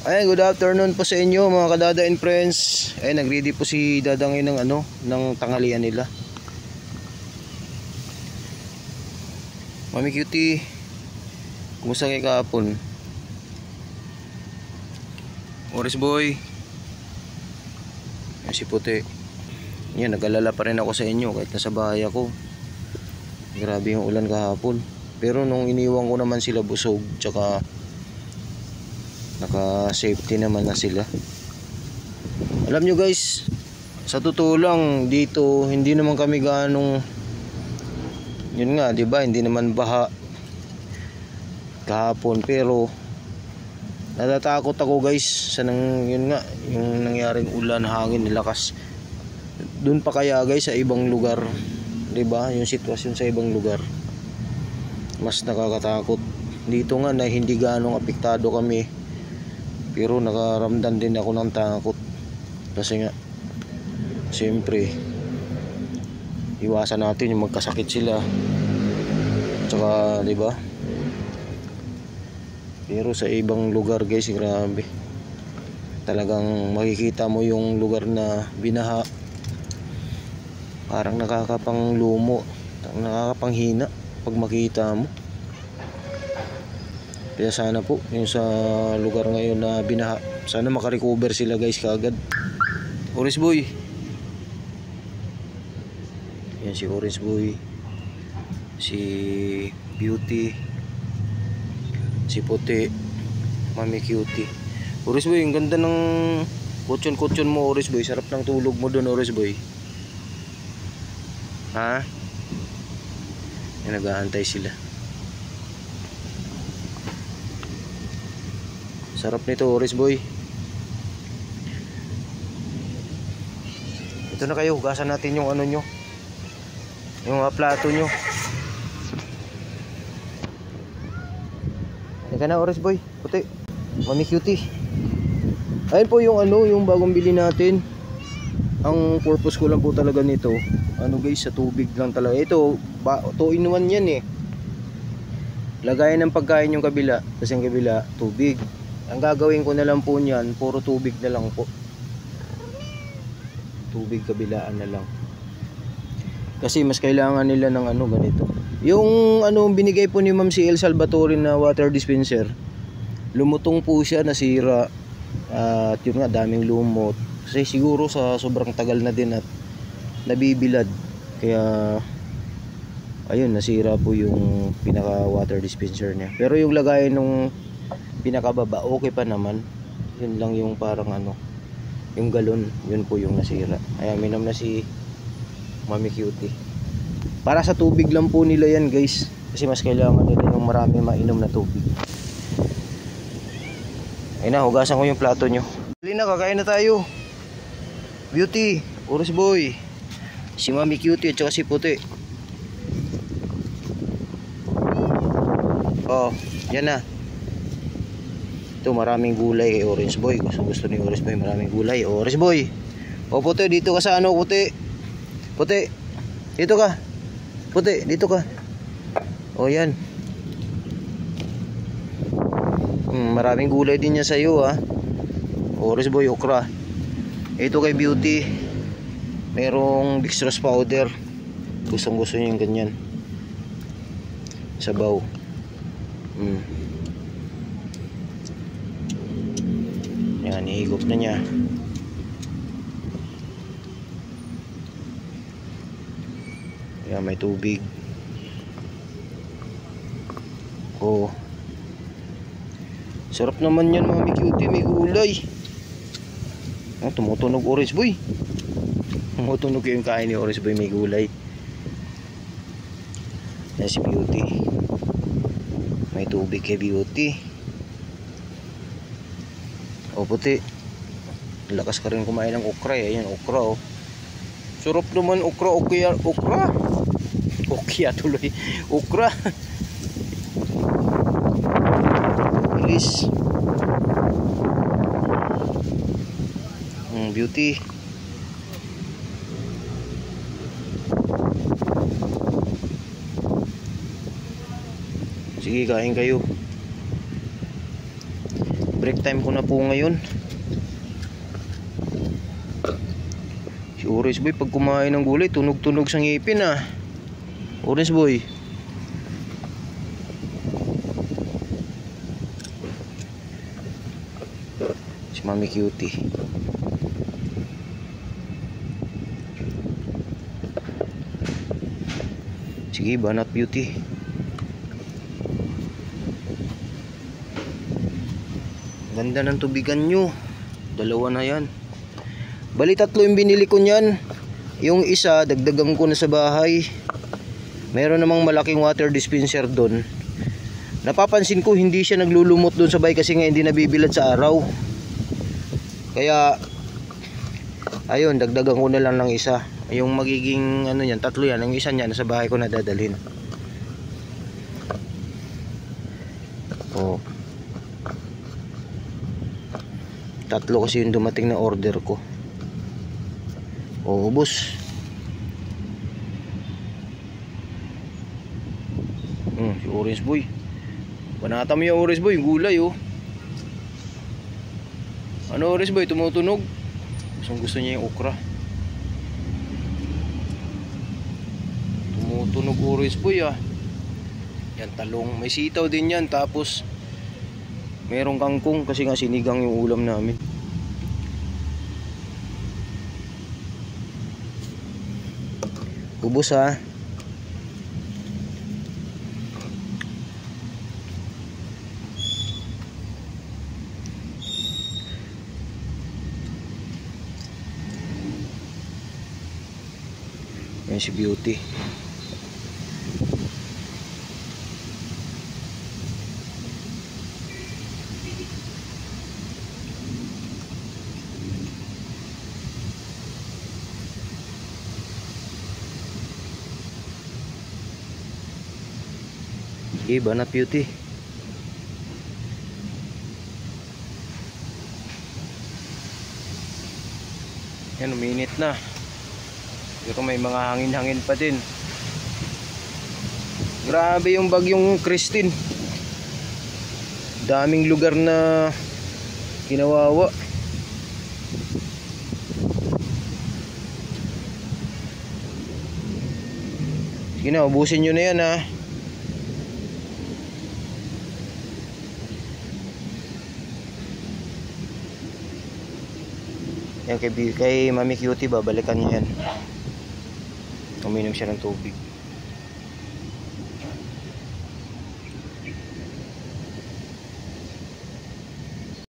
Ayan, good afternoon po sa inyo mga kadada and friends. Ayan, nagready po si Dadang ng ng tanghalian nila. Mami Cutie, kumusta kayo kahapon? Oris Boy, ayan si Puti. Yan, nag-alala pa rin ako sa inyo kahit nasa bahay ako. Grabe yung ulan kahapon. Pero nung iniwan ko naman sila busog, tsaka naka-safety naman na sila. Alam nyo guys, sa totoo lang dito hindi naman kami ganong, yun nga, 'di ba? Hindi naman baha kahapon, pero natatakot ako guys sa yun nga, yung nangyaring ulan, hangin, lakas. Doon pa kaya guys sa ibang lugar, 'di ba? Yung sitwasyon sa ibang lugar mas nakakatakot. Dito nga na hindi ganong apektado kami, pero nakaramdam din ako ng takot kasi nga siyempre iwasan natin yung magkasakit sila, tsaka 'di ba? Pero sa ibang lugar guys, grabe, talagang makikita mo yung lugar na binaha, parang nakakapanglumo, nakakapanghina pag makita mo. Kaya sana po yung sa lugar ngayon na binaha, sana makarecover sila guys kaagad. Orange Boy, yan si Orange Boy, si Beauty, si Puti, Mami Cutie. Orange Boy, ang ganda ng kutsyon-kutsyon mo Orange Boy. Sarap ng tulog mo doon Orange Boy. Ha? Yan, nag-aantay sila. Sarap nito Orange Boy. Ito na kayo, hugasan natin yung nyo, yung plato nyo. Yan ka na Orange Boy, Puti, Mami Cutie. Ayun po yung yung bagong bili natin. Ang purpose ko lang po talaga nito, guys, sa tubig lang talaga. Ito, 2 in 1 yan eh. Lagayan ng pagkain yung kabila, kasi yung kabila, tubig. Ang gagawin ko na lang po niyan, puro tubig na lang po. Tubig kabilaan na lang. Kasi mas kailangan nila ng ganito. Yung binigay po ni Ma'am si El Salvatore na water dispenser, lumutong po siya, nasira. At yun nga, daming lumot. Kasi siguro sa sobrang tagal na din at nabibilad. Kaya ayun, nasira po yung pinaka water dispenser niya. Pero yung lagayan nung pinakababa okay pa naman. Yun lang yung parang yung galon, yun po yung nasira. Ay, minam na si Mami Cutie. Para sa tubig lang po nila yan guys, kasi mas kailangan nila yung marami mainom na tubig. Ayun na, hugasan ko yung plato nyo. Dali na, kakain na tayo. Beauty, Orange Boy, si Mami Cutie at saka si Puti. Oh, yan na. Ito, maraming gulay kay Orange Boy. Gusto ni Orange Boy maraming gulay. Orange Boy, o Puti, dito ka sa Puti. Puti, dito ka. Puti, dito ka. O yan. Maraming gulay din niya sa iyo ha. Orange Boy, okra. Ito kay Beauty, merong dextrose powder. Gustong gusto niya yung ganyan. Sabaw. Yan, ihigop na niya. Yan, may tubig. Oh, sarap naman yan Mami Cutie, may gulay. Tumutunog Orange Boy. Tumutunog yung kain ni Orange Boy, may gulay. Yan si Beauty, may tubig kay Beauty. O Puti, lakas ka rin kumain ng okra eh. Ayan, okra oh. Sarap naman okra, okra. Okya tuloy. Okra. Please. Beauty. Sige, kain kayo. break time ko na po ngayon. Si Orange Boy pag kumain ng gulay, tunog-tunog sa ngipin ah. Orange Boy. Si Mami Cutie. Sige, Banat Beauty. Ganda ng tubigan nyo. Dalawa na yan. Bali 3 yung binili ko nyan. Yung isa, dagdagan ko na sa bahay. Meron namang malaking water dispenser doon. Napapansin ko hindi siya naglulumot doon sa bahay kasi nga hindi nabibilad sa araw. Kaya ayun, dagdagan ko na lang ng isa. Yung magiging ano yan, 3 yan. Yung isa niya nasa bahay ko na dadalhin. Oh. 3 kasi yung dumating na order ko. Oh, ubos. Si Orange Boy. Banata mo yung Orange Boy, yung gulay oh. Ano Orange Boy, tumutunog? Gusto niya yung okra. Tumutunog Orange Boy ah. Yan talong, may sitaw din yan. Tapos merong kangkong kasi nga sinigang yung ulam namin. Ubos ha. Yan si Beauty. Banat Beauty. Yan, uminit na. Pero may mga hangin-hangin pa din. Grabe yung bagyong Christine. Daming lugar na kinawawa. Sige na, ubusin nyo na yan ha. Yan kay Mami Cutie, babalikan niya yan. Uminom siya ng tubig.